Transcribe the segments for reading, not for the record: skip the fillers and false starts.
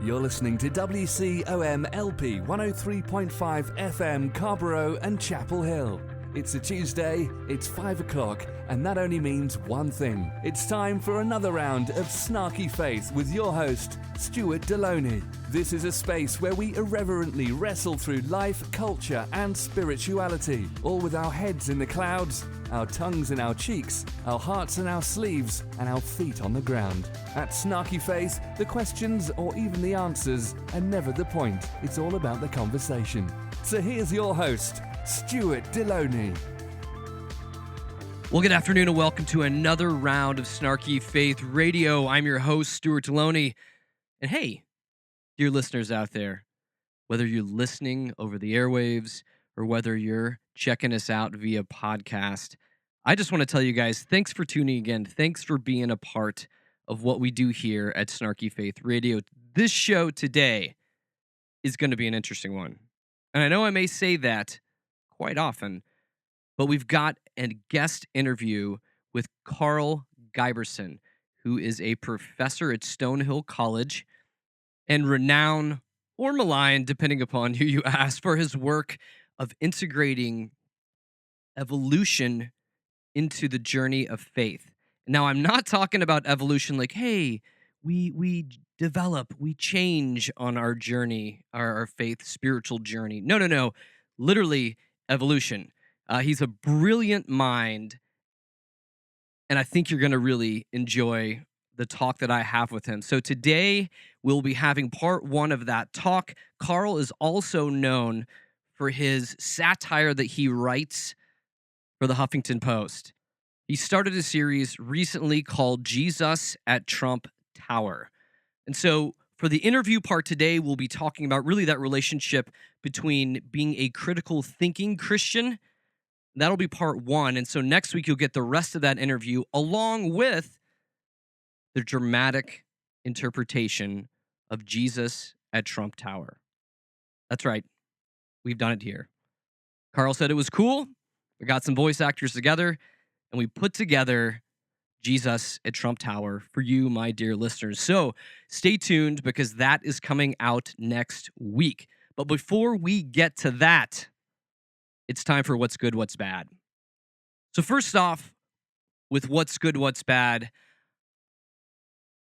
You're listening to WCOM LP 103.5 FM Carborough and Chapel Hill. It's a Tuesday, it's 5 o'clock, and that only means one thing. It's time for another round of Snarky Faith with your host, Stuart Deloney. This is a space where we irreverently wrestle through life, culture, and spirituality, all with our heads in the clouds, our tongues in our cheeks, our hearts in our sleeves, and our feet on the ground. At Snarky Faith, the questions or even the answers are never the point. It's all about the conversation. So here's your host, Stuart Deloney. Well, good afternoon and welcome to another round of Snarky Faith Radio. I'm your host, Stuart Deloney. And hey, dear listeners out there, whether you're listening over the airwaves or whether you're checking us out via podcast, I just want to tell you guys, thanks for tuning again. Thanks for being a part of what we do here at Snarky Faith Radio. This show today is going to be an interesting one. And I know I may say that quite often, but we've got a guest interview with Karl Giberson, who is a professor at Stonehill College and renowned or maligned, depending upon who you ask, for his work of integrating evolution into the journey of faith. Now, I'm not talking about evolution like, hey, we develop, we change on our journey, our faith, spiritual journey. No. Literally, evolution. He's a brilliant mind, and I think you're going to really enjoy the talk that I have with him. So today, we'll be having part one of that talk. Karl is also known for his satire that he writes for the Huffington Post. He started a series recently called Jesus at Trump Tower. And so for the interview part today, we'll be talking about really that relationship between being a critical thinking Christian. That'll be part one. And so next week, you'll get the rest of that interview along with the dramatic interpretation of Jesus at Trump Tower. That's right. We've done it here. Karl said it was cool. We got some voice actors together, and we put together Jesus at Trump Tower for you, my dear listeners. So stay tuned because that is coming out next week. But before we get to that, it's time for What's Good, What's Bad. So first off, with What's Good, What's Bad,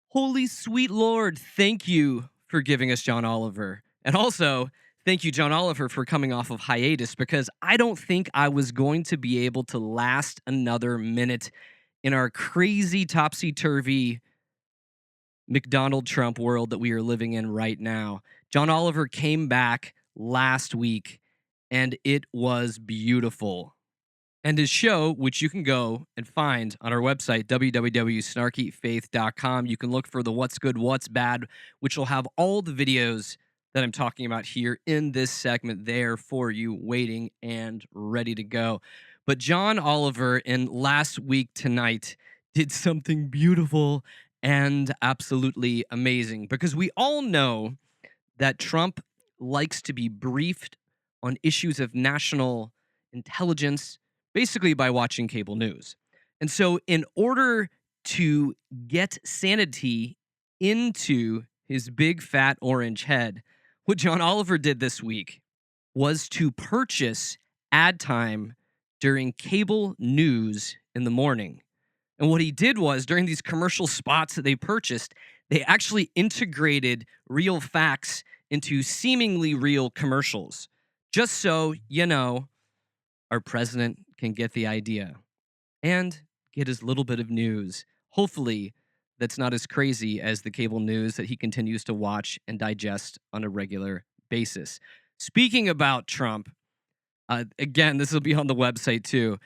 holy sweet Lord, thank you for giving us John Oliver. And also, thank you, John Oliver, for coming off of hiatus, because I don't think I was going to be able to last another minute in our crazy, topsy-turvy McDonald Trump world that we are living in right now. John Oliver came back last week, and it was beautiful. And his show, which you can go and find on our website, www.snarkyfaith.com, you can look for the What's Good, What's Bad, which will have all the videos that I'm talking about here in this segment there for you, waiting and ready to go. But John Oliver in Last Week Tonight did something beautiful and absolutely amazing, because we all know that Trump likes to be briefed on issues of national intelligence, basically by watching cable news. And so in order to get sanity into his big fat orange head, what John Oliver did this week was to purchase ad time during cable news in the morning. And what he did was, during these commercial spots that they purchased, they actually integrated real facts into seemingly real commercials, just so, you know, our president can get the idea and get his little bit of news. Hopefully, that's not as crazy as the cable news that he continues to watch and digest on a regular basis. Speaking about Trump, again, this will be on the website too.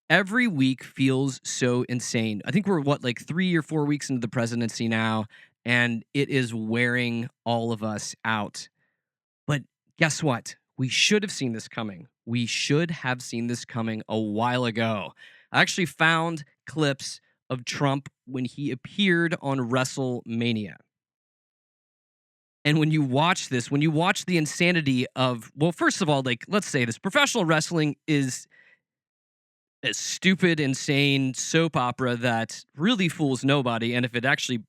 Every week feels so insane. I think we're, 3 or 4 weeks into the presidency now, and it is wearing all of us out. But guess what? We should have seen this coming. We should have seen this coming a while ago. I actually found clips of Trump when he appeared on WrestleMania. And when you watch this, when you watch the insanity of, well, first of all, let's say this, professional wrestling is a stupid, insane soap opera that really fools nobody. And if actually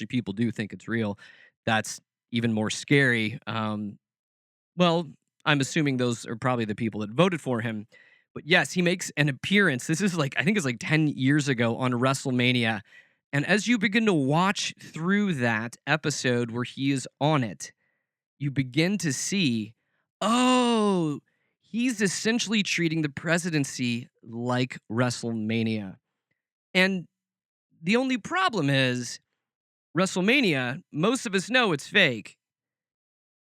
people do think it's real, that's even more scary. Well, I'm assuming those are probably the people that voted for him. But yes, he makes an appearance. This is I think it's like 10 years ago on WrestleMania. And as you begin to watch through that episode where he is on it, you begin to see, oh, he's essentially treating the presidency like WrestleMania. And the only problem is WrestleMania, most of us know it's fake.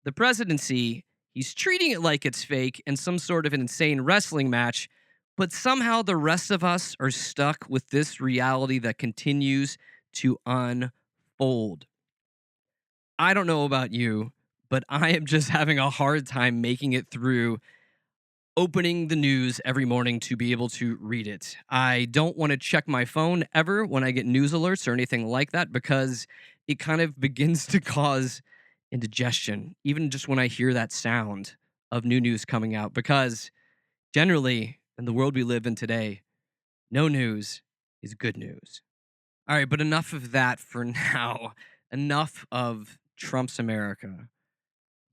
The presidency, he's treating it like it's fake in some sort of an insane wrestling match, but somehow the rest of us are stuck with this reality that continues to unfold. I don't know about you, but I am just having a hard time making it through opening the news every morning to be able to read it. I don't want to check my phone ever when I get news alerts or anything like that because it kind of begins to cause indigestion, even just when I hear that sound of new news coming out. Because generally, in the world we live in today, no news is good news. All right, but enough of that for now. Enough of Trump's America.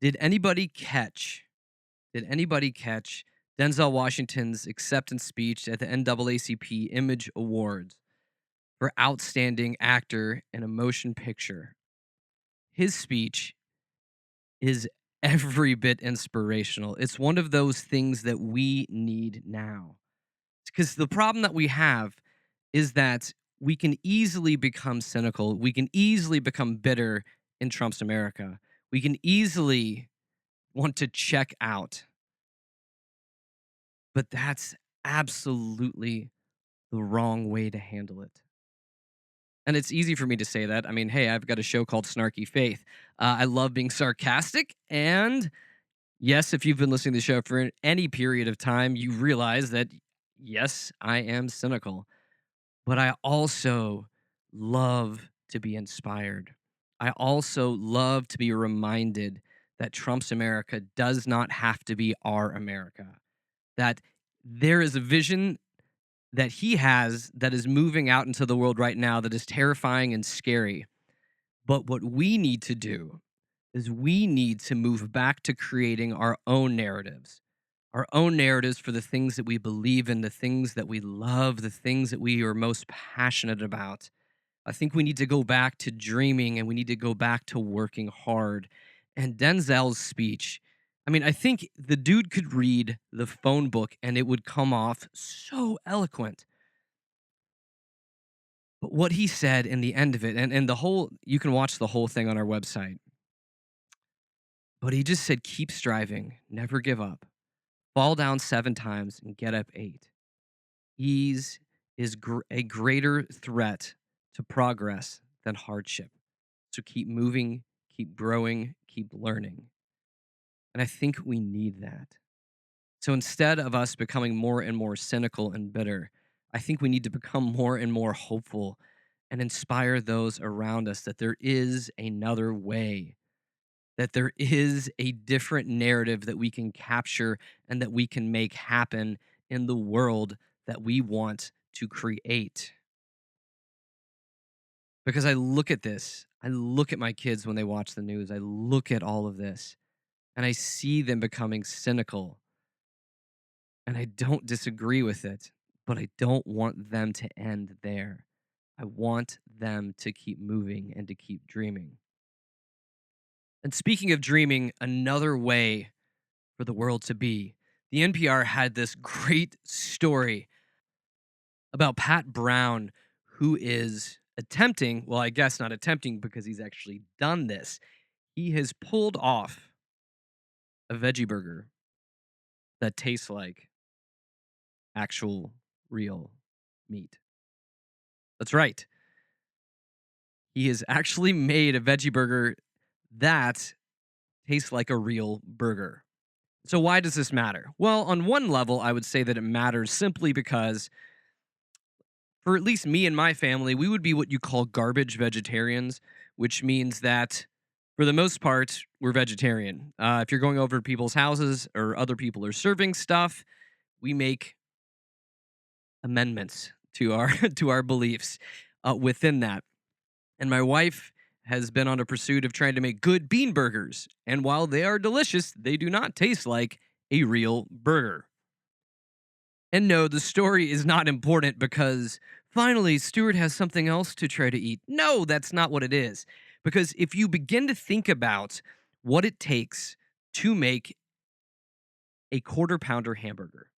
Did anybody catch? Did anybody catch Denzel Washington's acceptance speech at the NAACP Image Awards for Outstanding Actor in a Motion Picture? His speech is every bit inspirational. It's one of those things that we need now. Because the problem that we have is that we can easily become cynical. We can easily become bitter in Trump's America. We can easily want to check out. But that's absolutely the wrong way to handle it. And it's easy for me to say that. I mean, hey, I've got a show called Snarky Faith. I love being sarcastic. And yes, if you've been listening to the show for any period of time, you realize that, yes, I am cynical. But I also love to be inspired. I also love to be reminded that Trump's America does not have to be our America. That there is a vision that he has that is moving out into the world right now that is terrifying and scary. But what we need to do is we need to move back to creating our own narratives for the things that we believe in, the things that we love, the things that we are most passionate about. I think we need to go back to dreaming and we need to go back to working hard. And Denzel's speech, I mean, I think the dude could read the phone book and it would come off so eloquent. But what he said in the end of it, and the whole, you can watch the whole thing on our website. But he just said, keep striving, never give up, fall down 7 times and get up 8. Ease is a greater threat to progress than hardship. So keep moving, keep growing, keep learning. And I think we need that. So instead of us becoming more and more cynical and bitter, I think we need to become more and more hopeful and inspire those around us that there is another way, that there is a different narrative that we can capture and that we can make happen in the world that we want to create. Because I look at this, I look at my kids when they watch the news, I look at all of this, and I see them becoming cynical. And I don't disagree with it, but I don't want them to end there. I want them to keep moving and to keep dreaming. And speaking of dreaming, another way for the world to be, the NPR had this great story about Pat Brown, who is attempting, well, I guess not attempting because he's actually done this. He has pulled off a veggie burger that tastes like actual real meat. That's right. He has actually made a veggie burger that tastes like a real burger. So why does this matter? Well, on one level, I would say that it matters simply because for at least me and my family, we would be what you call garbage vegetarians, which means that for the most part, we're vegetarian. If you're going over to people's houses or other people are serving stuff, we make amendments to our to our beliefs within that. And my wife has been on a pursuit of trying to make good bean burgers. And while they are delicious, they do not taste like a real burger. And no, the story is not important because finally Stuart has something else to try to eat. No, that's not what it is. Because if you begin to think about what it takes to make a quarter pounder hamburger,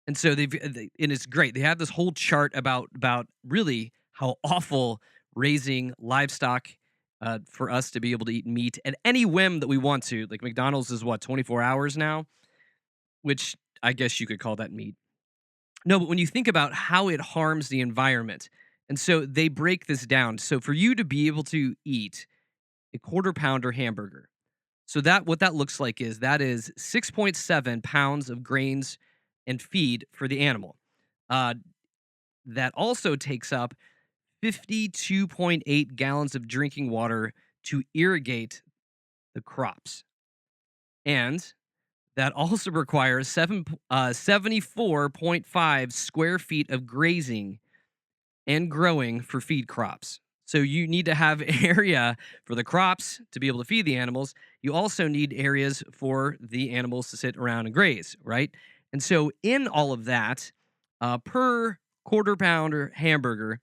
and so and it's great. They have this whole chart about really how awful raising livestock for us to be able to eat meat at any whim that we want to. Like McDonald's is what, 24 hours now, which I guess you could call that meat. No, but when you think about how it harms the environment, and so they break this down. So for you to be able to eat a quarter pounder hamburger, so that what that looks like is 6.7 pounds of grains and feed for the animal. Uh, that also takes up 52.8 gallons of drinking water to irrigate the crops. And that also requires 74.5 square feet of grazing and growing for feed crops. So you need to have area for the crops to be able to feed the animals. You also need areas for the animals to sit around and graze, right? And so in all of that, per quarter pounder hamburger,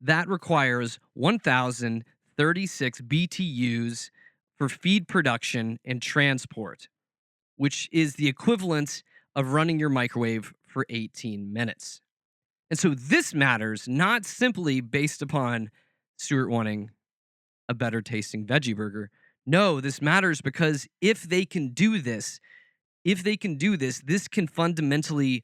that requires 1,036 BTUs for feed production and transport, which is the equivalent of running your microwave for 18 minutes. And so this matters not simply based upon Stuart wanting a better tasting veggie burger. No, this matters because if they can do this, this can fundamentally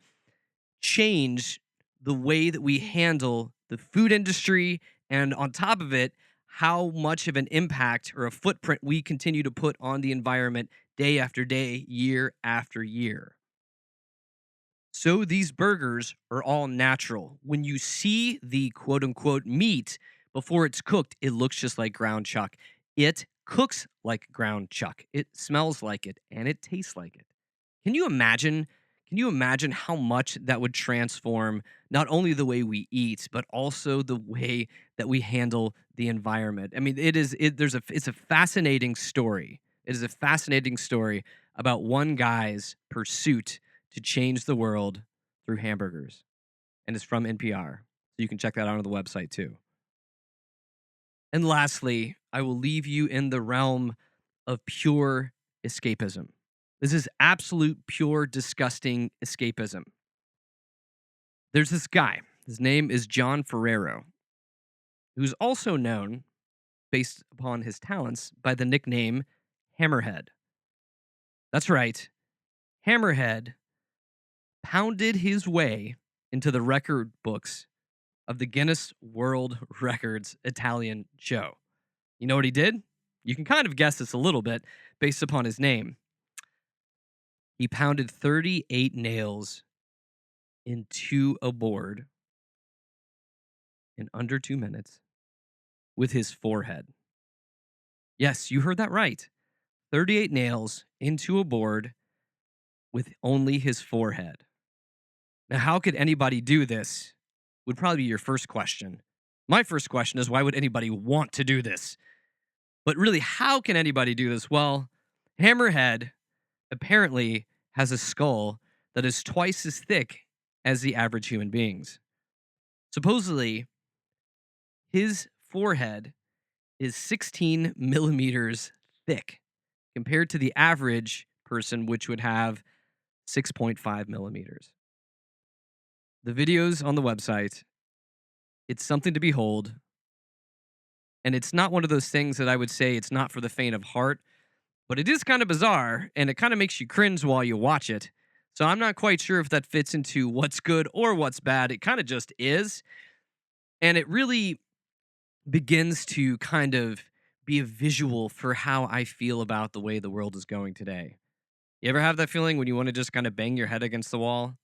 change the way that we handle the food industry, and on top of it, how much of an impact or a footprint we continue to put on the environment day after day, year after year. So these burgers are all natural. When you see the quote unquote meat before it's cooked, it looks just like ground chuck. It cooks like ground chuck. It smells like it and it tastes like it. Can you imagine? Can you imagine how much that would transform not only the way we eat, but also the way that we handle the environment? I mean, it's a fascinating story. It is a fascinating story about one guy's pursuit to change the world through hamburgers. And it's from NPR. So you can check that out on the website too. And lastly, I will leave you in the realm of pure escapism. This is absolute, pure, disgusting escapism. There's this guy. His name is John Ferrero, who's also known, based upon his talents, by the nickname Hammerhead. That's right. Hammerhead pounded his way into the record books of the Guinness World Records Italian show. You know what he did? You can kind of guess this a little bit based upon his name. He pounded 38 nails into a board in under 2 minutes with his forehead. Yes, you heard that right. 38 nails into a board with only his forehead. Now, how could anybody do this? Would probably be your first question. My first question is, why would anybody want to do this? But really, how can anybody do this? Well, Hammerhead apparently has a skull that is twice as thick as the average human being's. Supposedly, his forehead is 16 millimeters thick compared to the average person, which would have 6.5 millimeters. The videos on the website, it's something to behold. And it's not one of those things that I would say it's not for the faint of heart, but it is kind of bizarre and it kind of makes you cringe while you watch it. So I'm not quite sure if that fits into what's good or what's bad. It kind of just is. And it really begins to kind of be a visual for how I feel about the way the world is going today. You ever have that feeling when you want to just kind of bang your head against the wall?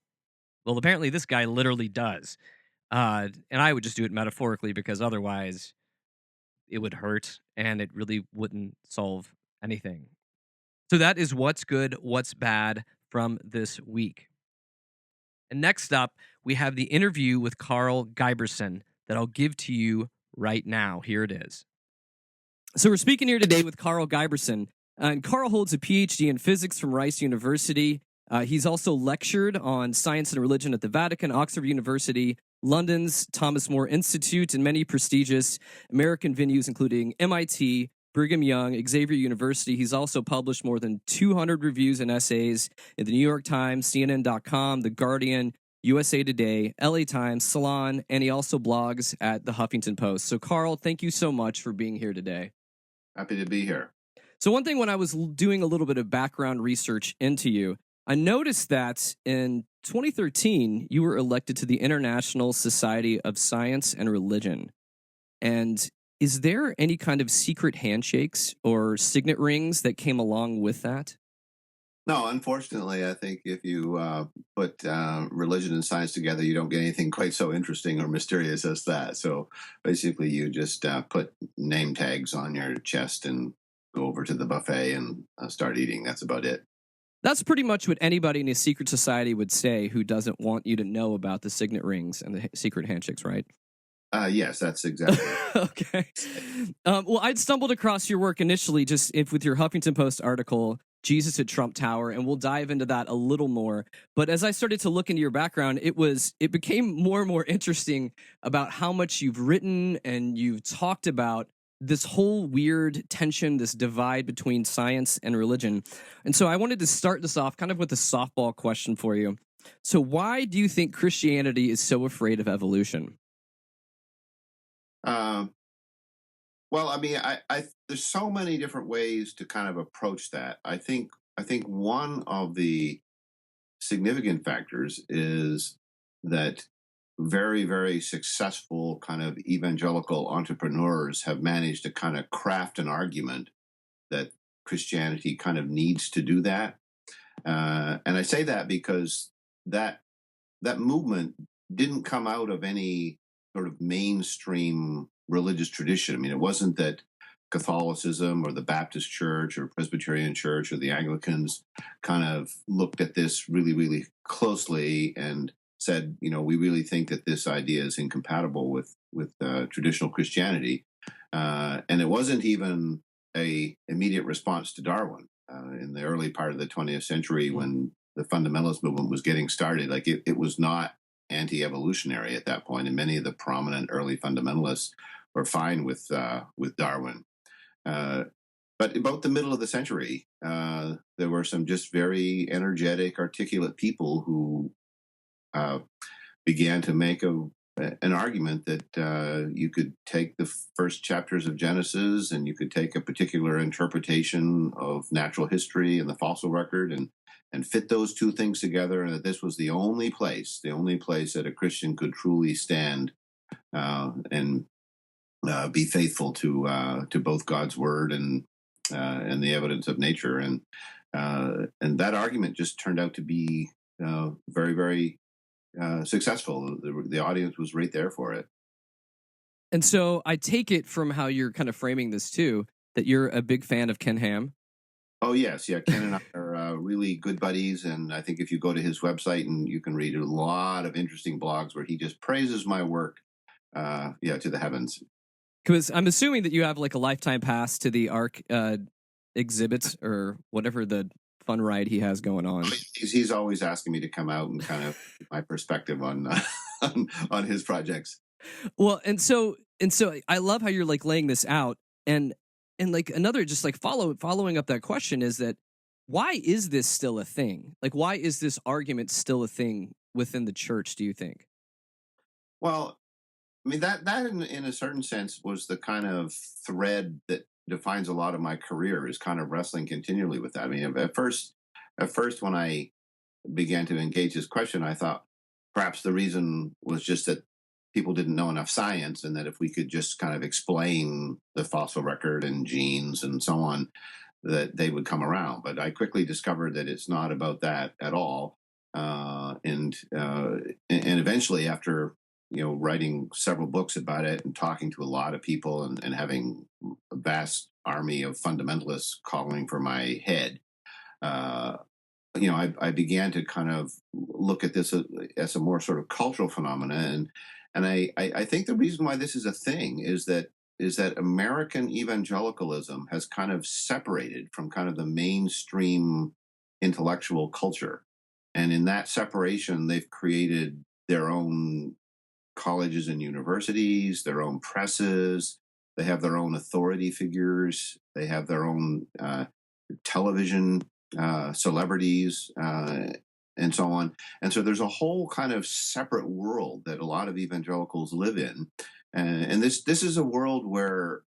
Well, apparently this guy literally does. And I would just do it metaphorically because otherwise it would hurt and it really wouldn't solve anything. So that is what's good, what's bad from this week. And next up, we have the interview with Karl Giberson that I'll give to you right now. Here it is. So we're speaking here today with Karl Giberson. And Karl holds a PhD in physics from Rice University. He's also lectured on science and religion at the Vatican, Oxford University, London's Thomas More Institute, and many prestigious American venues, including MIT, Brigham Young, Xavier University. He's also published more than 200 reviews and essays in the New York Times, CNN.com, The Guardian, USA Today, LA Times, Salon, and he also blogs at the Huffington Post. So, Karl, thank you so much for being here today. Happy to be here. So one thing, when I was doing a little bit of background research into you, I noticed that in 2013, you were elected to the International Society of Science and Religion. And is there any kind of secret handshakes or signet rings that came along with that? No, unfortunately, I think if you put religion and science together, you don't get anything quite so interesting or mysterious as that. So basically, you just put name tags on your chest and go over to the buffet and start eating. That's about it. That's pretty much what anybody in a secret society would say who doesn't want you to know about the signet rings and the secret handshakes, right? Yes, that's exactly okay. Well, I'd stumbled across your work initially just with your Huffington Post article, Jesus at Trump Tower, and we'll dive into that a little more. But as I started to look into your background, it became more and more interesting about how much you've written and you've talked about this whole weird tension, this divide between science and religion. And so I wanted to start this off kind of with a softball question for you. So why do you think Christianity is so afraid of evolution? Well, I mean, I there's so many different ways to kind of approach that. I think one of the significant factors is that very, very successful kind of evangelical entrepreneurs have managed to kind of craft an argument that Christianity kind of needs to do that. And I say that because that movement didn't come out of any sort of mainstream religious tradition. I mean, it wasn't that Catholicism or the Baptist Church or Presbyterian Church or the Anglicans kind of looked at this really, really closely and said, you know, we really think that this idea is incompatible with traditional Christianity. And it wasn't even a immediate response to Darwin in the early part of the 20th century when the fundamentalist movement was getting started. Like it was not anti-evolutionary at that point, and many of the prominent early fundamentalists were fine with Darwin. But about the middle of the century, there were some just very energetic, articulate people who began to make an argument that you could take the first chapters of Genesis and you could take a particular interpretation of natural history and the fossil record and fit those two things together, and that this was the only place that a Christian could truly stand and be faithful to both God's word and the evidence of nature, and that argument just turned out to be very, very successful. The audience was right there for it. And so I take it from how you're kind of framing this too, that you're a big fan of Ken Ham. Oh, yes. Yeah. Ken and I are really good buddies. And I think if you go to his website, and you can read a lot of interesting blogs where he just praises my work, to the heavens. Because I'm assuming that you have like a lifetime pass to the Ark exhibits or whatever the fun ride he has going on. He's always asking me to come out and kind of my perspective on on his projects. Well, and so I love how you're like laying this out, and like another just like following up that question is that why is this still a thing? Like, why is this argument still a thing within the church, do you think? Well, I mean, that in a certain sense was the kind of thread that defines a lot of my career, is kind of wrestling continually with that. I mean, at first when I began to engage this question, I thought perhaps the reason was just that people didn't know enough science, and that if we could just kind of explain the fossil record and genes and so on, that they would come around. But I quickly discovered that it's not about that at all. And eventually, after writing several books about it and talking to a lot of people and having a vast army of fundamentalists calling for my head, I began to kind of look at this as a more sort of cultural phenomenon. And I think the reason why this is a thing is that is that American evangelicalism has kind of separated from kind of the mainstream intellectual culture. And in that separation, they've created their own colleges and universities, their own presses. They have their own authority figures. They have their own television celebrities and so on. And so there's a whole kind of separate world that a lot of evangelicals live in. And this is a world where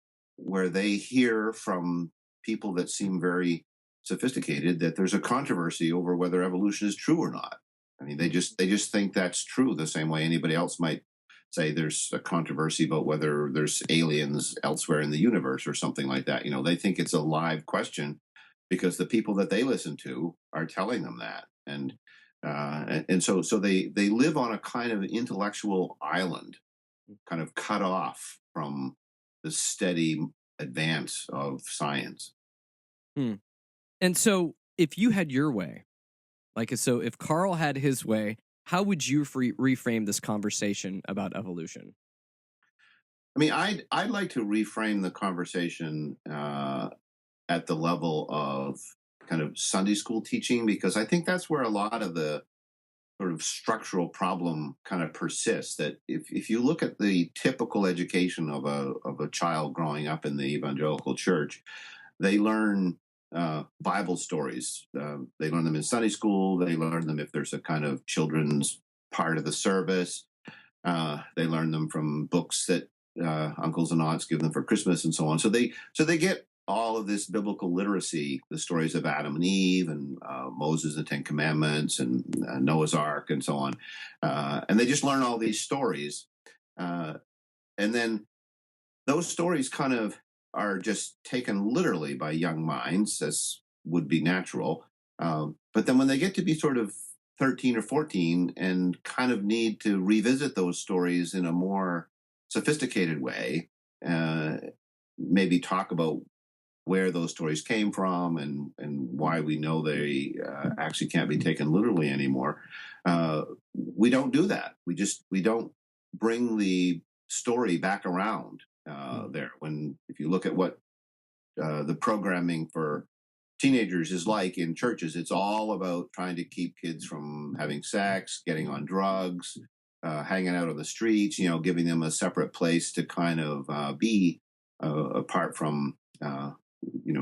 they hear from people that seem very sophisticated that there's a controversy over whether evolution is true or not. I mean, they just think that's true the same way anybody else might say there's a controversy about whether there's aliens elsewhere in the universe or something like that. You know, they think it's a live question because the people that they listen to are telling them that. And so they live on a kind of intellectual island, kind of cut off from the steady advance of science. And so if you had your way, so if Karl had his way, how would you reframe this conversation about evolution? I mean, I'd like to reframe the conversation at the level of kind of Sunday school teaching, because I think that's where a lot of the sort of structural problem kind of persists. That if you look at the typical education of a child growing up in the evangelical church, they learn Bible stories. They learn them in Sunday school. They learn them if there's a kind of children's part of the service. They learn them from books that uncles and aunts give them for Christmas and so on. So they get all of this biblical literacy, the stories of Adam and Eve and Moses and the Ten Commandments and Noah's Ark and so on. And they just learn all these stories. And then those stories kind of are just taken literally by young minds, as would be natural. But then when they get to be sort of 13 or 14 and kind of need to revisit those stories in a more sophisticated way, maybe talk about where those stories came from and why we know they actually can't be taken literally anymore. We don't do that. We don't bring the story back around there. If you look at what the programming for teenagers is like in churches, it's all about trying to keep kids from having sex, getting on drugs, hanging out on the streets, giving them a separate place to kind of be apart from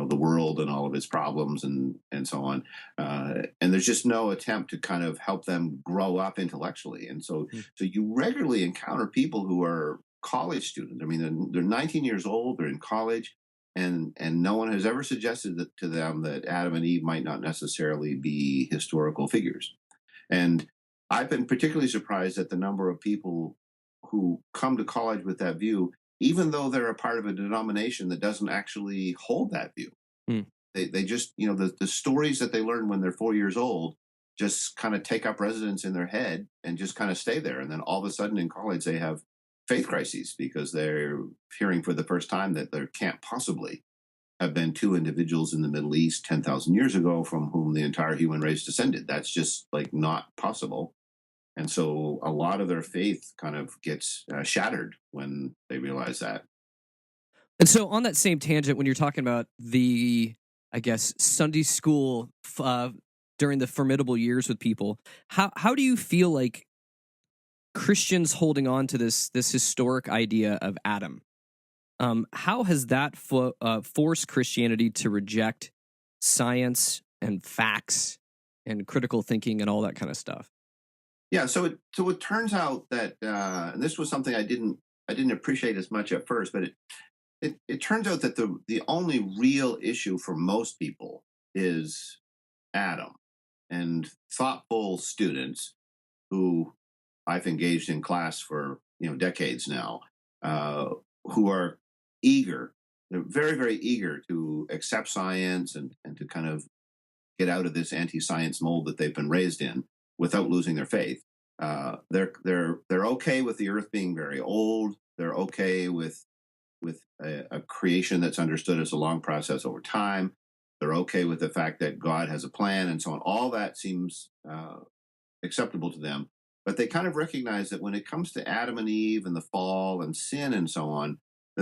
the world and all of its problems and so on. And there's just no attempt to kind of help them grow up intellectually. And so you regularly encounter people who are college students. I mean, they're 19 years old, they're in college, and no one has ever suggested to them that Adam and Eve might not necessarily be historical figures. And I've been particularly surprised at the number of people who come to college with that view, even though they're a part of a denomination that doesn't actually hold that view. They just, the stories that they learn when they're 4 years old just kind of take up residence in their head and just kind of stay there. And then all of a sudden in college, they have faith crises because they're hearing for the first time that there can't possibly have been two individuals in the Middle East 10,000 years ago from whom the entire human race descended. That's just not possible. And so a lot of their faith kind of gets shattered when they realize that. And so on that same tangent, when you're talking about the, Sunday school during the formidable years with people, how do you feel like Christians holding on to this historic idea of Adam, how has that forced Christianity to reject science and facts and critical thinking and all that kind of stuff? Yeah, so it turns out that and this was something I didn't appreciate as much at first, but it turns out that the only real issue for most people is Adam, and thoughtful students who I've engaged in class for decades now, who are eager, they're very, very eager to accept science and to kind of get out of this anti-science mold that they've been raised in without losing their faith. They're okay with the earth being very old. They're okay with a creation that's understood as a long process over time. They're okay with the fact that God has a plan and so on. All that seems acceptable to them. But they kind of recognize that when it comes to Adam and Eve and the fall and sin and so on,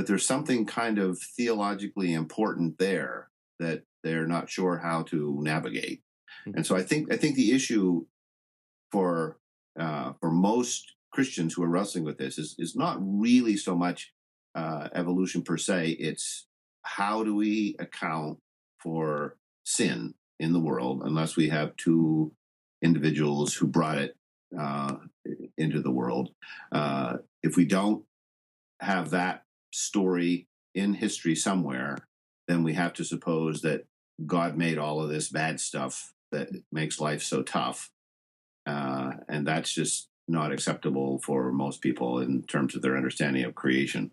there's something kind of theologically important there that they're not sure how to navigate. And so I think the issue for most Christians who are wrestling with this is not really so much evolution per se. It's how do we account for sin in the world unless we have two individuals who brought it into the world. If we don't have that story in history somewhere, then we have to suppose that God made all of this bad stuff that makes life so tough. And that's just not acceptable for most people in terms of their understanding of creation.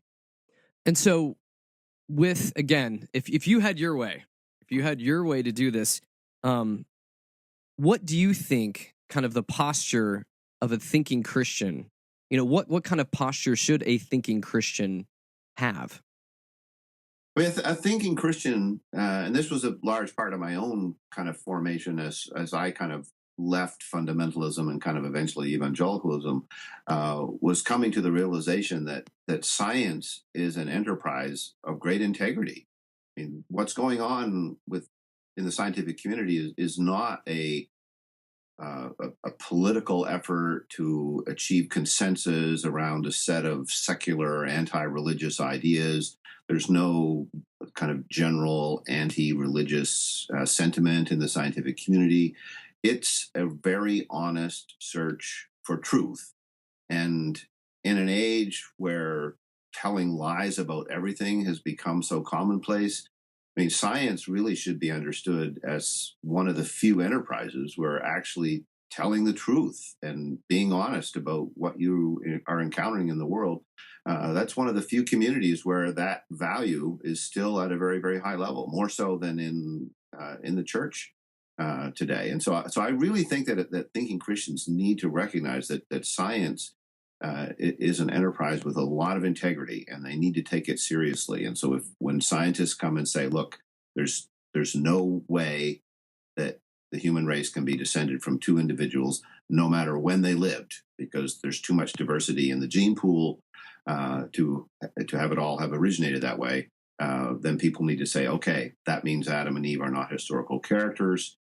And so again, if you had your way, to do this, what do you think kind of the posture of a thinking Christian, what kind of posture should a thinking Christian have? With a thinking Christian, and this was a large part of my own kind of formation as I kind of left fundamentalism and kind of eventually evangelicalism, was coming to the realization that science is an enterprise of great integrity. I mean, what's going on in the scientific community is not a political effort to achieve consensus around a set of secular anti-religious ideas. There's no kind of general anti-religious sentiment in the scientific community. It's a very honest search for truth. And in an age where telling lies about everything has become so commonplace, I mean, science really should be understood as one of the few enterprises where actually telling the truth and being honest about what you are encountering in the world. That's one of the few communities where that value is still at a very, very high level, more so than in the church today. And so I really think that thinking Christians need to recognize that science is an enterprise with a lot of integrity, and they need to take it seriously. And so when scientists come and say, look, there's no way that the human race can be descended from two individuals, no matter when they lived, because there's too much diversity in the gene pool to have it all have originated that way, then people need to say, okay, that means Adam and Eve are not historical characters.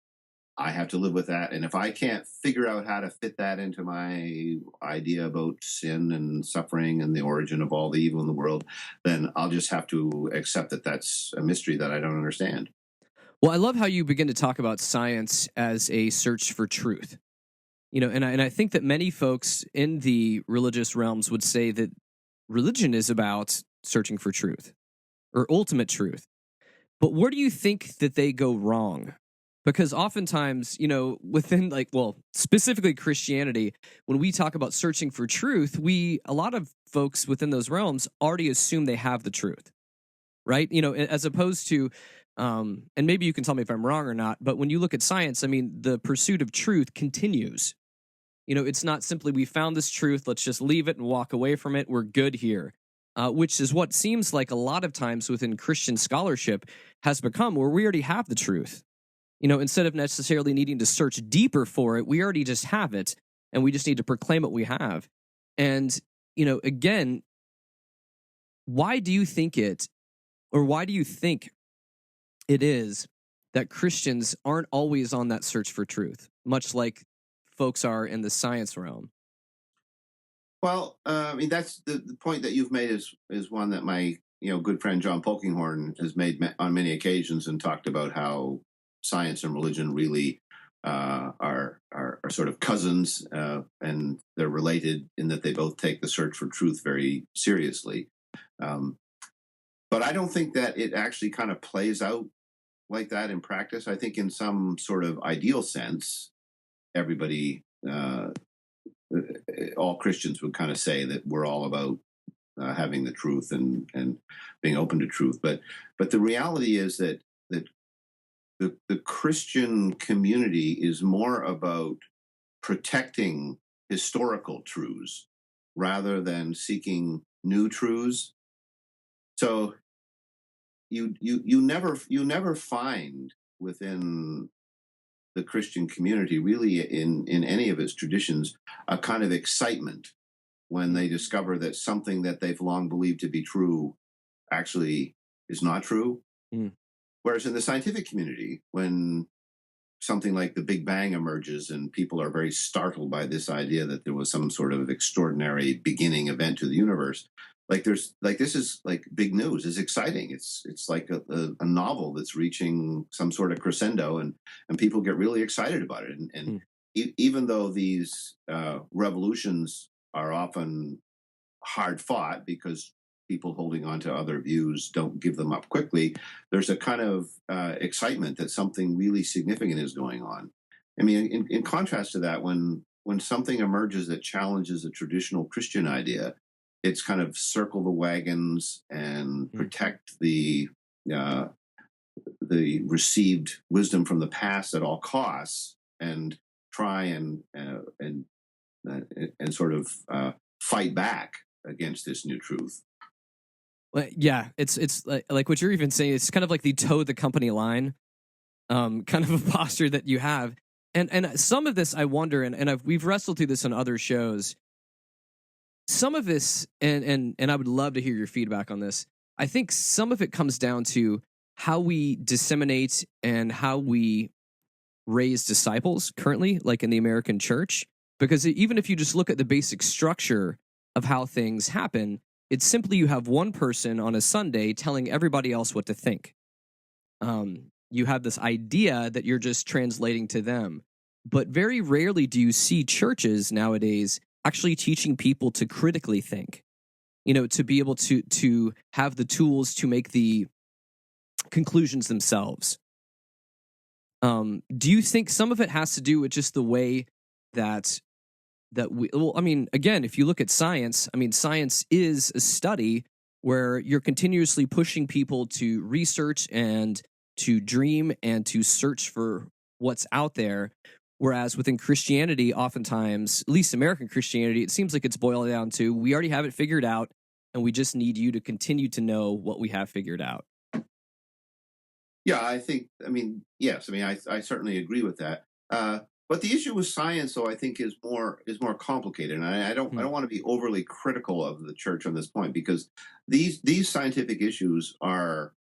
I have to live with that. And if I can't figure out how to fit that into my idea about sin and suffering and the origin of all the evil in the world, then I'll just have to accept that that's a mystery that I don't understand. Well, I love how you begin to talk about science as a search for truth. And I think that many folks in the religious realms would say that religion is about searching for truth or ultimate truth. But where do you think that they go wrong? Because oftentimes, within specifically Christianity, when we talk about searching for truth, a lot of folks within those realms already assume they have the truth, right? As opposed to, and maybe you can tell me if I'm wrong or not, but when you look at science, I mean, the pursuit of truth continues. It's not simply we found this truth, let's just leave it and walk away from it, we're good here. Which is what seems like a lot of times within Christian scholarship has become, where we already have the truth. Instead of necessarily needing to search deeper for it, we already just have it, and we just need to proclaim what we have. And, again, why do you think it is that Christians aren't always on that search for truth, much like folks are in the science realm? Well, I mean, that's the point that you've made is one that my good friend John Polkinghorne has made on many occasions, and talked about how science and religion really are sort of cousins, and they're related in that they both take the search for truth very seriously. But I don't think that it actually kind of plays out like that in practice. I think in some sort of ideal sense, everybody, all Christians would kind of say that we're all about having the truth and being open to truth. But the reality is that the Christian community is more about protecting historical truths rather than seeking new truths. So you never find within the Christian community, really in any of its traditions, a kind of excitement when they discover that something that they've long believed to be true actually is not true. Mm. Whereas in the scientific community, when something like the Big Bang emerges and people are very startled by this idea that there was some sort of extraordinary beginning event to the universe, this is like big news. It's exciting. It's like a novel that's reaching some sort of crescendo, and people get really excited about it. And even though these revolutions are often hard fought because people holding on to other views don't give them up quickly, there's a kind of excitement that something really significant is going on. I mean, in contrast to that, when something emerges that challenges a traditional Christian idea, it's kind of circle the wagons and protect the received wisdom from the past at all costs, and try and sort of fight back against this new truth. Well, yeah, it's like what you're even saying. It's kind of like the toe the company line, kind of a posture that you have. And some of this I wonder, and we've wrestled through this on other shows. Some of this, and I would love to hear your feedback on this. I think some of it comes down to how we disseminate and how we raise disciples currently, like in the American church. Because even if you just look at the basic structure of how things happen, it's simply you have one person on a Sunday telling everybody else what to think. You have this idea that you're just translating to them. But very rarely do you see churches nowadays actually teaching people to critically think, to be able to have the tools to make the conclusions themselves. Do you think some of it has to do with just the way that we, well, I mean, again, if you look at science, I mean, science is a study where you're continuously pushing people to research and to dream and to search for what's out there. Whereas within Christianity, oftentimes, at least American Christianity, it seems like it's boiled down to, we already have it figured out, and we just need you to continue to know what we have figured out. Yeah, I yes. I mean, I certainly agree with that. But the issue with science, though, I think is more complicated, and I don't want to be overly critical of the church on this point, because these scientific issues are,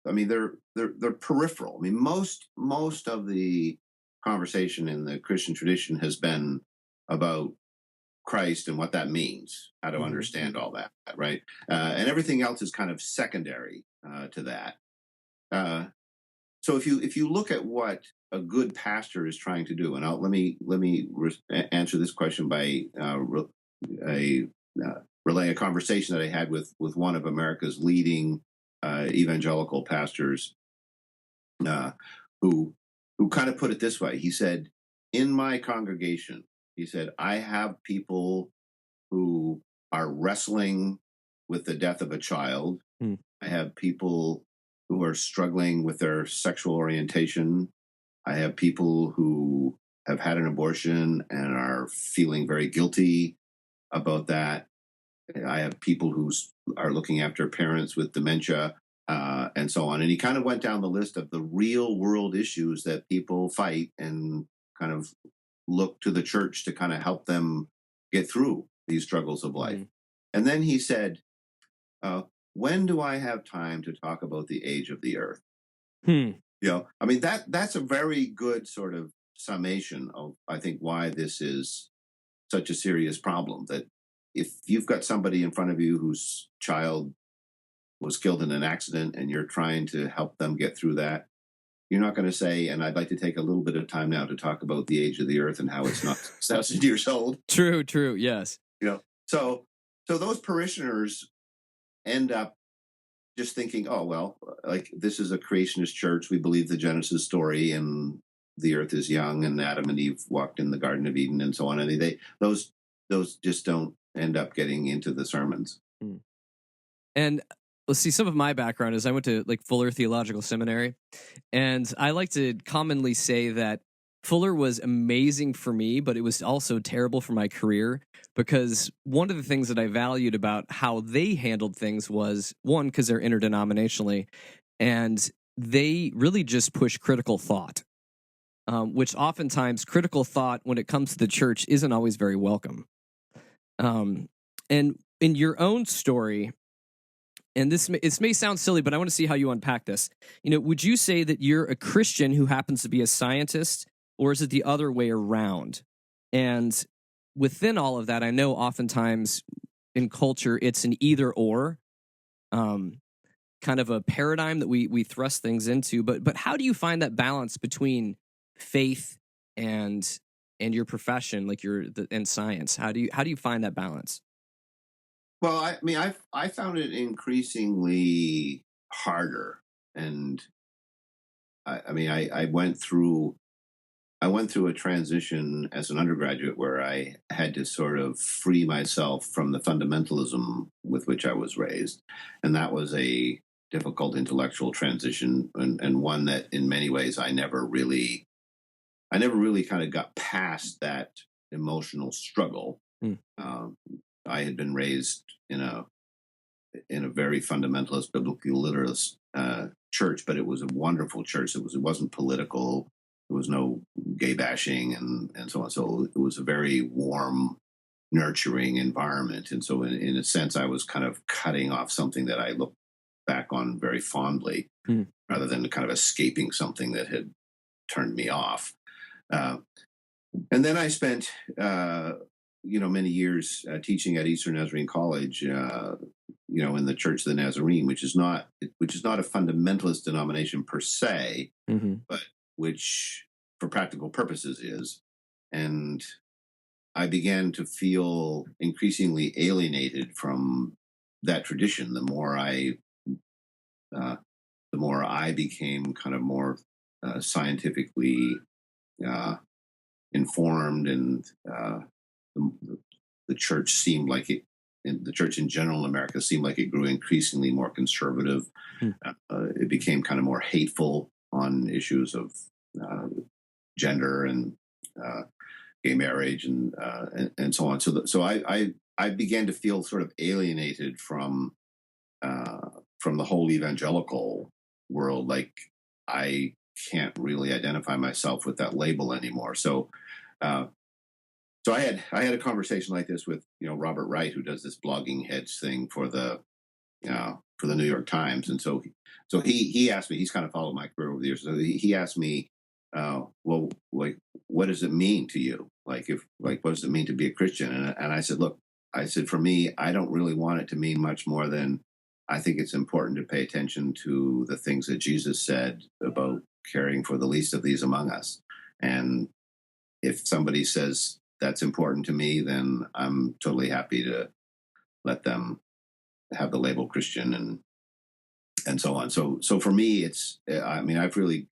I mean, they're peripheral. I mean, most of the conversation in the Christian tradition has been about Christ and what that means, how to understand all that, right? And everything else is kind of secondary to that. So if you look at what a good pastor is trying to do, and let me answer this question by relaying a conversation that I had with one of America's leading evangelical pastors, who kind of put it this way. He said, "In my congregation," he said, "I have people who are wrestling with the death of a child. I have people who are struggling with their sexual orientation. I have people who have had an abortion and are feeling very guilty about that. I have people who are looking after parents with dementia, and so on." And he kind of went down the list of the real world issues that people fight, and kind of look to the church to kind of help them get through these struggles of life. And then he said, "When do I have time to talk about the age of the earth?" I mean, that's a very good sort of summation of, I think, why this is such a serious problem. That if you've got somebody in front of you whose child was killed in an accident and you're trying to help them get through that, you're not going to say, "And I'd like to take a little bit of time now to talk about the age of the earth and how it's not 1,000 years old." True, yes. So those parishioners end up just thinking, "Oh, well, like, this is a creationist church. We believe the Genesis story, and the earth is young, and Adam and Eve walked in the Garden of Eden," and so on. And those just don't end up getting into the sermons. And let's see, some of my background is I went to Fuller Theological Seminary, and I like to commonly say that Fuller was amazing for me, but it was also terrible for my career, because one of the things that I valued about how they handled things was, one, because they're interdenominationally, and they really just push critical thought, which oftentimes critical thought when it comes to the church isn't always very welcome. And in your own story, and this may sound silly, but I want to see how you unpack this. Would you say that you're a Christian who happens to be a scientist, or is it the other way around? And within all of that, I know oftentimes in culture it's an either or, kind of a paradigm that we thrust things into. But how do you find that balance between faith and your profession, like and science? How do you find that balance? Well, I found it increasingly harder, and I went through a transition as an undergraduate where I had to sort of free myself from the fundamentalism with which I was raised, and that was a difficult intellectual transition, and one that in many ways I never really kind of got past that emotional struggle. I had been raised in a very fundamentalist, biblically literalist church, but it was a wonderful church. It wasn't political. There was no gay bashing and so on. So it was a very warm, nurturing environment. And so in a sense, I was kind of cutting off something that I look back on very fondly, rather than kind of escaping something that had turned me off. And then I spent many years teaching at Eastern Nazarene College, in the Church of the Nazarene, which is not a fundamentalist denomination per se, but which, for practical purposes, is. And I began to feel increasingly alienated from that tradition. The more I became kind of more scientifically informed, and the church seemed like the church in general in America seemed like it grew increasingly more conservative. It became kind of more hateful on issues of gender and gay marriage and so on. So I began to feel sort of alienated from the whole evangelical world. Like, I can't really identify myself with that label anymore. So I had a conversation like this with Robert Wright, who does this blogging heads thing for the New York Times, and so he asked me. He's kind of followed my career over the years. So he asked me, well, like, what does it mean to you? What does it mean to be a Christian? And I said, look, for me, I don't really want it to mean much more than I think it's important to pay attention to the things that Jesus said about caring for the least of these among us. And if somebody says that's important to me, then I'm totally happy to let them have the label Christian and so on. So for me, I've really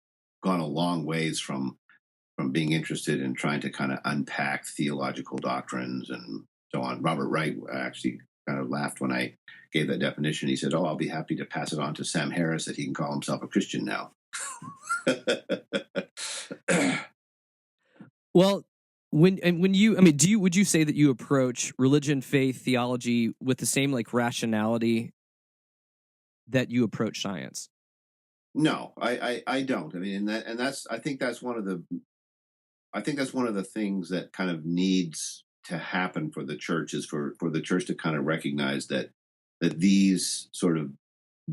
gone a long ways from being interested in trying to kind of unpack theological doctrines and so on. Robert Wright actually kind of laughed when I gave that definition. He said, "Oh, I'll be happy to pass it on to Sam Harris that he can call himself a Christian now." Well, would you say that you approach religion, faith, theology with the same rationality that you approach science? No, I don't. I think that's one of the things that kind of needs to happen for the church, is for the church to kind of recognize that these sort of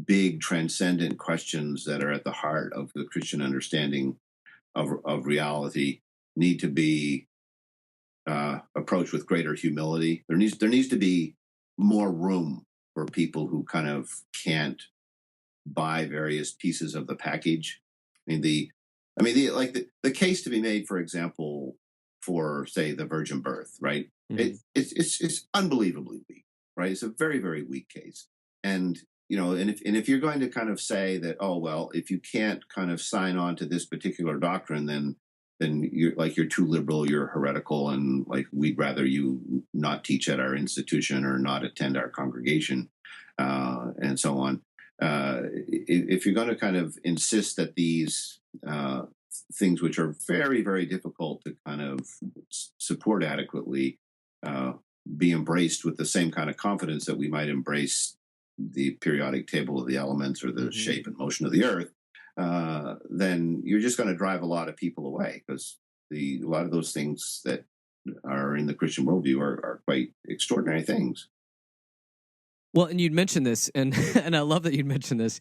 big transcendent questions that are at the heart of the Christian understanding of reality need to be approached with greater humility. There needs to be more room for people who kind of can't buy various pieces of the package. The case to be made, for example, for, say, the virgin birth, right? Mm-hmm. It's unbelievably weak, right? It's a very, very weak case. And if you're going to kind of say that, oh, well, if you can't kind of sign on to this particular doctrine, then you're too liberal, you're heretical, and we'd rather you not teach at our institution or not attend our congregation, and so on. If you're going to kind of insist that these things, which are very, very difficult to kind of support adequately, be embraced with the same kind of confidence that we might embrace the periodic table of the elements or the shape and motion of the earth, then you're just going to drive a lot of people away, because a lot of those things that are in the Christian worldview are quite extraordinary things. Well, and you'd mentioned this, and and I love that you'd mentioned this,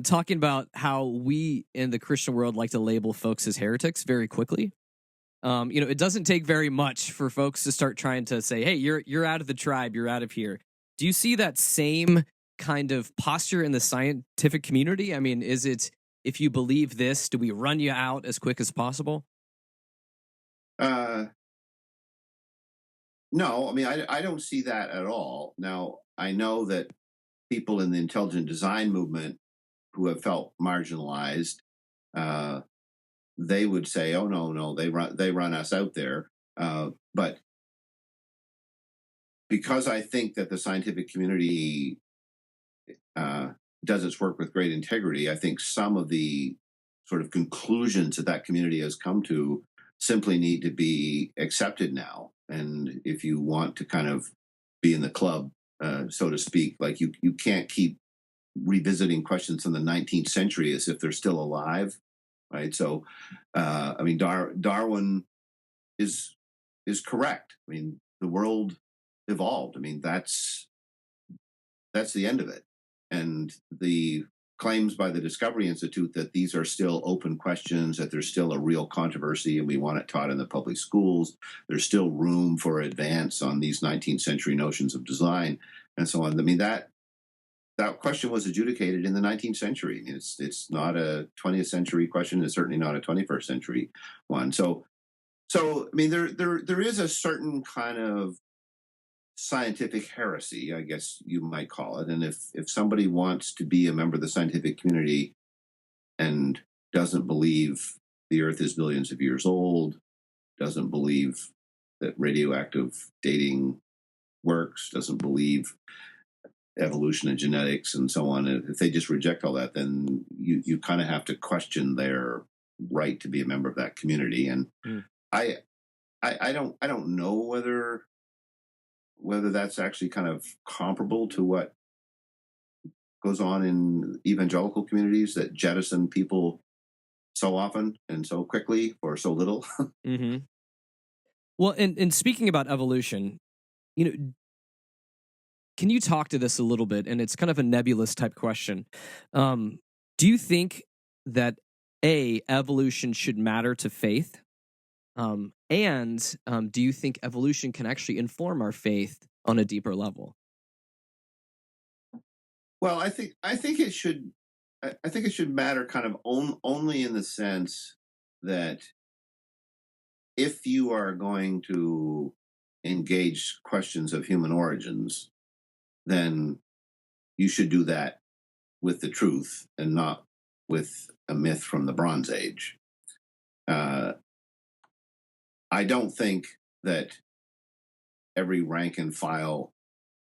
talking about how we in the Christian world like to label folks as heretics very quickly. It doesn't take very much for folks to start trying to say, "Hey, you're out of the tribe, you're out of here." Do you see that same kind of posture in the scientific community? I mean, is it if you believe this, do we run you out as quick as possible? Uh, no, I mean, I don't see that at all. Now, I know that people in the intelligent design movement who have felt marginalized, uh, they would say, "Oh no, they run us out there." But because I think that the scientific community uh, does its work with great integrity, I think some of the sort of conclusions that that community has come to simply need to be accepted now. And if you want to kind of be in the club, so to speak, like you can't keep revisiting questions from the 19th century as if they're still alive, right? So, I mean, Darwin is correct. I mean, the world evolved. I mean, that's the end of it. And the claims by the Discovery Institute that these are still open questions, that there's still a real controversy, and we want it taught in the public schools. There's still room for advance on these 19th century notions of design and so on. I mean, that question was adjudicated in the 19th century. I mean, it's not a 20th century question. It's certainly not a 21st century one. So I mean, there is a certain kind of scientific heresy, I guess you might call it. And if somebody wants to be a member of the scientific community and doesn't believe the Earth is billions of years old, doesn't believe that radioactive dating works, doesn't believe evolution and genetics and so on, if they just reject all that, then you kind of have to question their right to be a member of that community. And I don't know whether that's actually kind of comparable to what goes on in evangelical communities that jettison people so often and so quickly for so little. Mm-hmm. Well, and speaking about evolution, can you talk to this a little bit? And it's kind of a nebulous type question. Do you think that evolution should matter to faith? Do you think evolution can actually inform our faith on a deeper level? Well, I think it should. I think it should matter kind of only in the sense that if you are going to engage questions of human origins, then you should do that with the truth and not with a myth from the Bronze Age. I don't think that every rank and file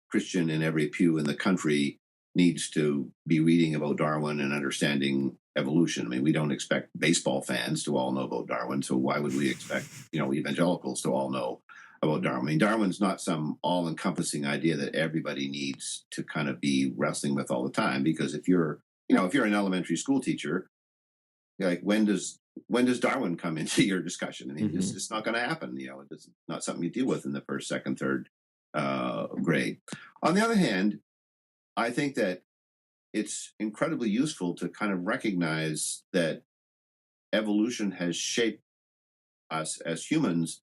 Christian in every pew in the country needs to be reading about Darwin and understanding evolution. I mean, we don't expect baseball fans to all know about Darwin, so why would we expect, evangelicals to all know about Darwin? I mean, Darwin's not some all-encompassing idea that everybody needs to kind of be wrestling with all the time, because if you're an elementary school teacher, like when does Darwin come into your discussion? I mean, it's not going to happen. It's not something you deal with in the first, second, third grade. On the other hand, I think that it's incredibly useful to kind of recognize that evolution has shaped us as humans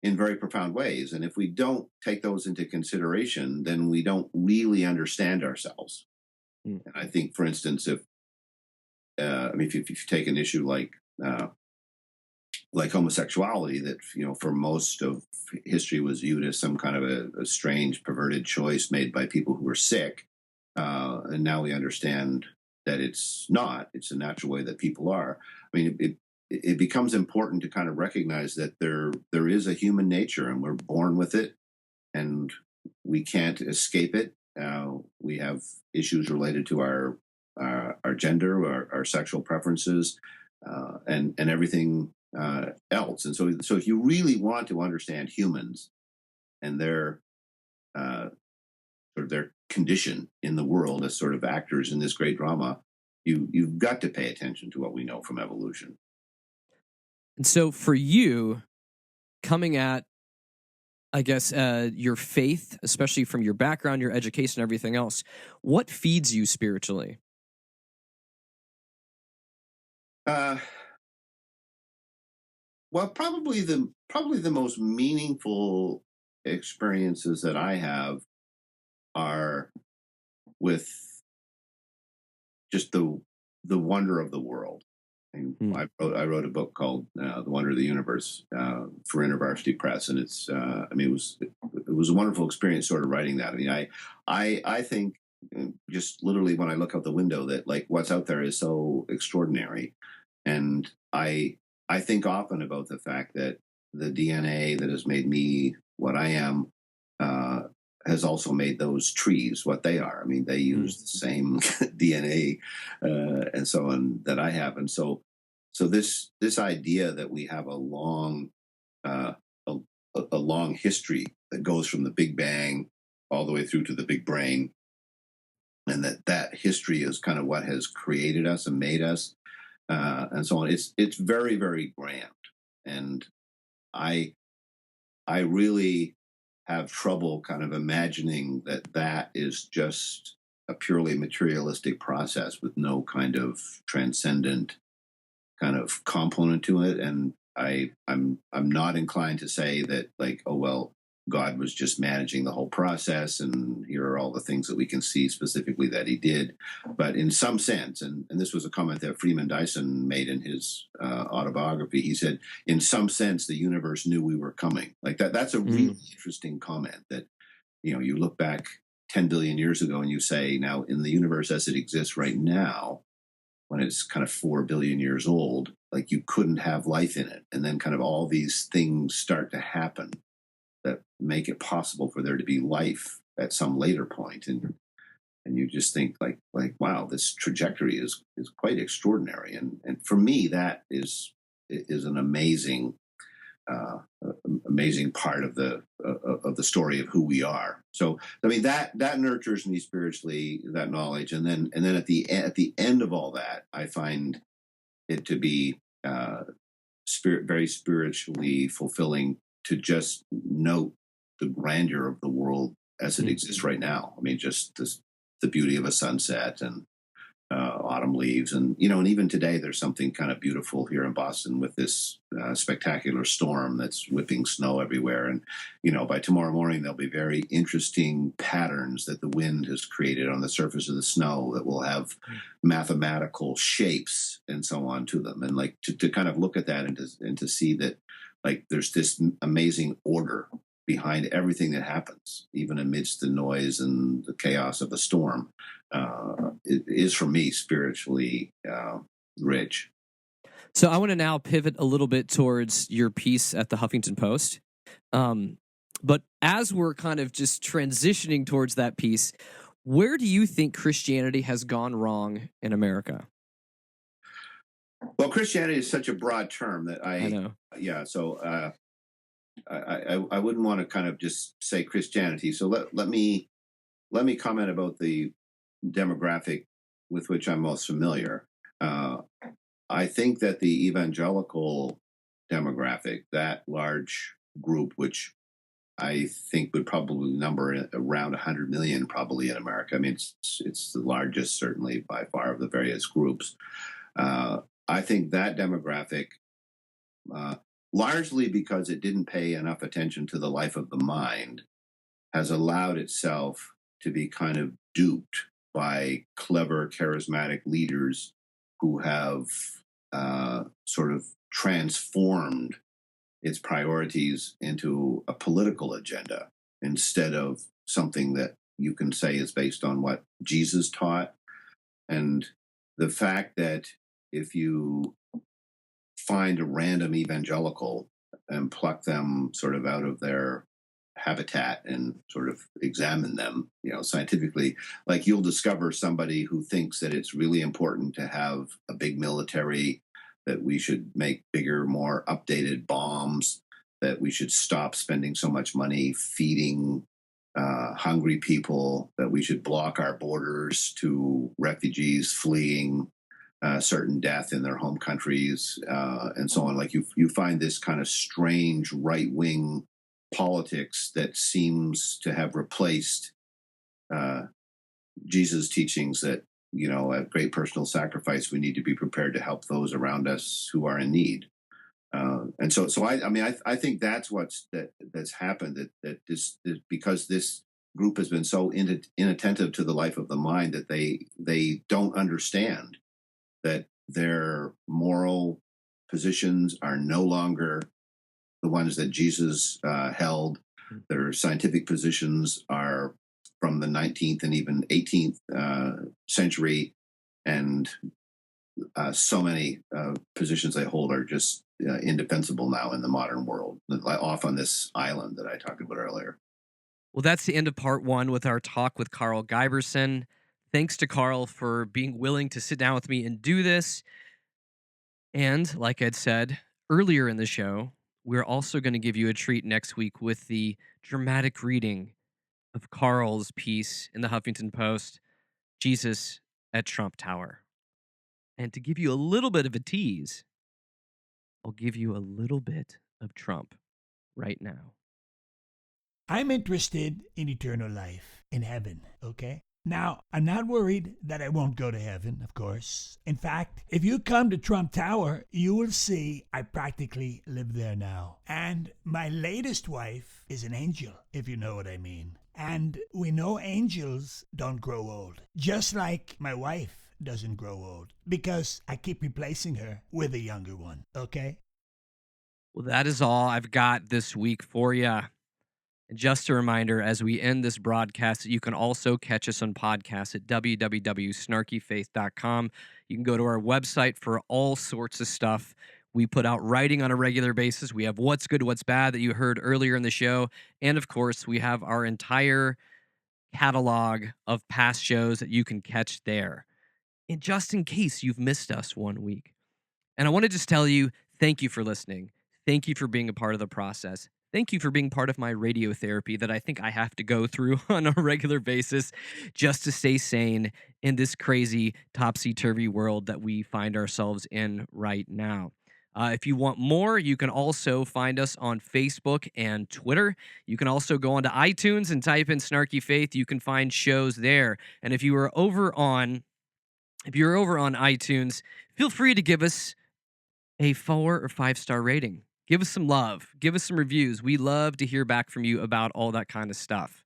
in very profound ways. And if we don't take those into consideration, then we don't really understand ourselves. And I think, for instance, if you take an issue like homosexuality, that for most of history was viewed as some kind of a strange, perverted choice made by people who were sick, and now we understand that it's not. It's a natural way that people are. I mean, it becomes important to kind of recognize that there is a human nature, and we're born with it, and we can't escape it. We have issues related to our gender, our sexual preferences, and everything else. And so if you really want to understand humans and their sort of their condition in the world as sort of actors in this great drama, you've got to pay attention to what we know from evolution. And so for you, coming at I guess, your faith, especially from your background, your education, everything else. What feeds you spiritually? Uh, well, probably the most meaningful experiences that I have are with just the wonder of the world. And I wrote a book called The Wonder of the Universe for InterVarsity Press, and it's it was a wonderful experience sort of writing that. I mean, I think just literally when I look out the window that like what's out there is so extraordinary, and I think often about the fact that the DNA that has made me what I am has also made those trees what they are. I mean, they use the same DNA and so on that I have, and so this idea that we have a long uh, a, a long history that goes from the Big Bang all the way through to the Big Brain, and that history is kind of what has created us and made us, and so on. It's very, very grand, and I really have trouble kind of imagining that is just a purely materialistic process with no kind of transcendent kind of component to it. And I'm not inclined to say that like, oh well, God was just managing the whole process and here are all the things that we can see specifically that he did. But in some sense, and this was a comment that Freeman Dyson made in his autobiography, he said, in some sense, the universe knew we were coming. Like that's a really interesting comment that, you know, you look back 10 billion years ago and you say, now in the universe as it exists right now, when it's kind of 4 billion years old, like you couldn't have life in it. And then kind of all these things start to happen that make it possible for there to be life at some later point. And you just think like, wow, this trajectory is quite extraordinary. And for me, that is an amazing, amazing part of the story of who we are. So, I mean, that nurtures me spiritually, that knowledge. And then at the end of all that, I find it to be, very spiritually fulfilling to just note the grandeur of the world as it exists right now. I mean, just the beauty of a sunset and autumn leaves, and you know, and even today there's something kind of beautiful here in Boston with this spectacular storm that's whipping snow everywhere. And you know, by tomorrow morning there'll be very interesting patterns that the wind has created on the surface of the snow that will have mathematical shapes and so on to them. And like to kind of look at that and to see that like there's this amazing order behind everything that happens, even amidst the noise and the chaos of the storm, it is for me spiritually rich. So I want to now pivot a little bit towards your piece at the Huffington Post. But as we're kind of just transitioning towards that piece, where do you think Christianity has gone wrong in America? Well, Christianity is such a broad term that I know. Yeah. So I wouldn't want to kind of just say Christianity. So let me comment about the demographic with which I'm most familiar. I think that the evangelical demographic, that large group, which I think would probably number around 100 million probably in America. I mean, it's the largest, certainly by far, of the various groups. I think that demographic, largely because it didn't pay enough attention to the life of the mind, has allowed itself to be kind of duped by clever, charismatic leaders who have sort of transformed its priorities into a political agenda instead of something that you can say is based on what Jesus taught. And the fact that if you find a random evangelical and pluck them sort of out of their habitat and sort of examine them, you know, scientifically, like you'll discover somebody who thinks that it's really important to have a big military, that we should make bigger, more updated bombs, that we should stop spending so much money feeding hungry people, that we should block our borders to refugees fleeing certain death in their home countries, and so on. Like you find this kind of strange right-wing politics that seems to have replaced Jesus' teachings that, at great personal sacrifice, we need to be prepared to help those around us who are in need. And so I think that's that's happened, that this because this group has been so inattentive to the life of the mind that they don't understand that their moral positions are no longer the ones that Jesus held. Their scientific positions are from the 19th and even 18th century, and so many positions they hold are just indefensible now in the modern world, off on this island that I talked about earlier. Well, that's the end of part one with our talk with Karl Giberson. Thanks to Karl for being willing to sit down with me and do this. And like I'd said earlier in the show, we're also going to give you a treat next week with the dramatic reading of Karl's piece in the Huffington Post, Jesus at Trump Tower. And to give you a little bit of a tease, I'll give you a little bit of Trump right now. I'm interested in eternal life, in heaven, okay? Now, I'm not worried that I won't go to heaven, of course. In fact, if you come to Trump Tower, you will see I practically live there now. And my latest wife is an angel, if you know what I mean. And we know angels don't grow old, just like my wife doesn't grow old, because I keep replacing her with a younger one, okay? Well, that is all I've got this week for you. And just a reminder, as we end this broadcast, you can also catch us on podcasts at www.snarkyfaith.com. You can go to our website for all sorts of stuff. We put out writing on a regular basis. We have What's Good, What's Bad that you heard earlier in the show. And of course, we have our entire catalog of past shows that you can catch there. And just in case you've missed us one week. And I want to just tell you, thank you for listening. Thank you for being a part of the process. Thank you for being part of my radiotherapy that I think I have to go through on a regular basis just to stay sane in this crazy topsy-turvy world that we find ourselves in right now. If you want more, you can also find us on Facebook and Twitter. You can also go onto iTunes and type in Snarky Faith. You can find shows there. And if you're over on iTunes, feel free to give us a 4 or 5-star rating. Give us some love. Give us some reviews. We love to hear back from you about all that kind of stuff.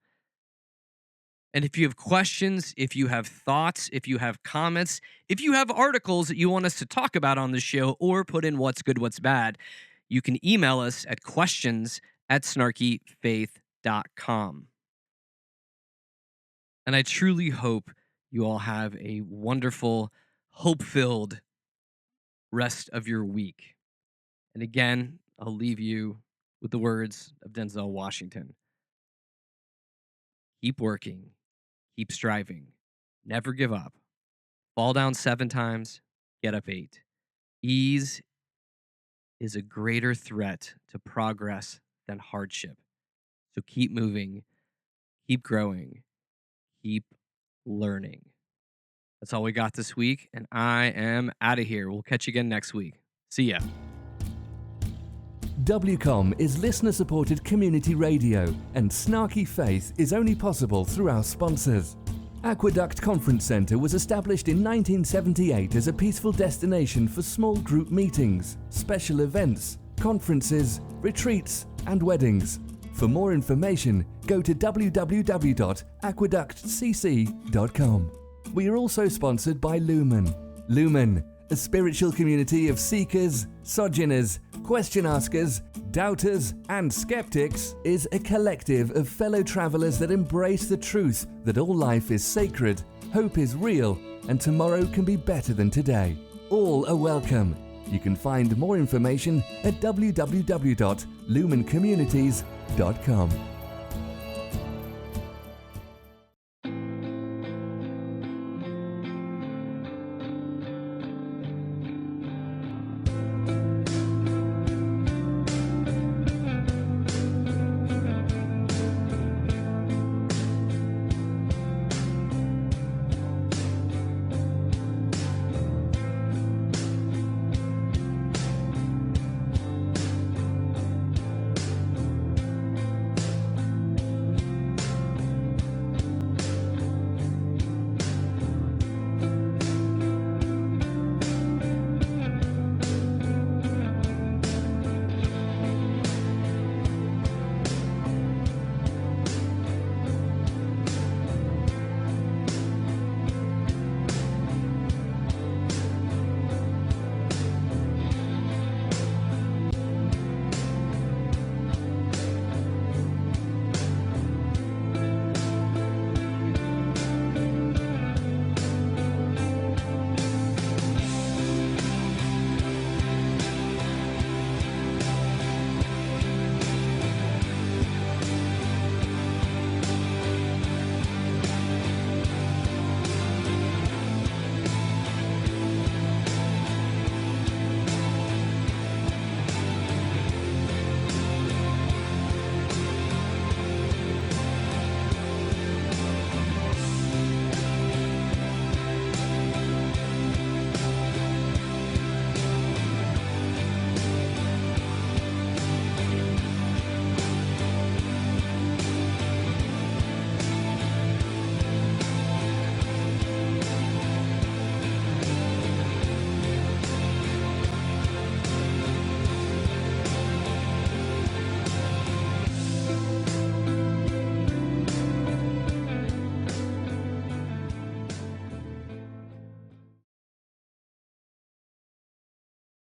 And if you have questions, if you have thoughts, if you have comments, if you have articles that you want us to talk about on the show or put in What's Good, What's Bad, you can email us at questions@snarkyfaith.com. And I truly hope you all have a wonderful, hope-filled rest of your week. And again, I'll leave you with the words of Denzel Washington. Keep working. Keep striving. Never give up. Fall down 7 times. Get up 8. Ease is a greater threat to progress than hardship. So keep moving. Keep growing. Keep learning. That's all we got this week, and I am out of here. We'll catch you again next week. See ya. WCOM is listener-supported community radio, and Snarky Faith is only possible through our sponsors. Aqueduct Conference Centre was established in 1978 as a peaceful destination for small group meetings, special events, conferences, retreats, and weddings. For more information, go to www.aqueductcc.com. We are also sponsored by Lumen. Lumen, a spiritual community of seekers, sojourners, question askers, doubters, and skeptics, is a collective of fellow travelers that embrace the truth that all life is sacred, hope is real, and tomorrow can be better than today. All are welcome. You can find more information at www.lumencommunities.com.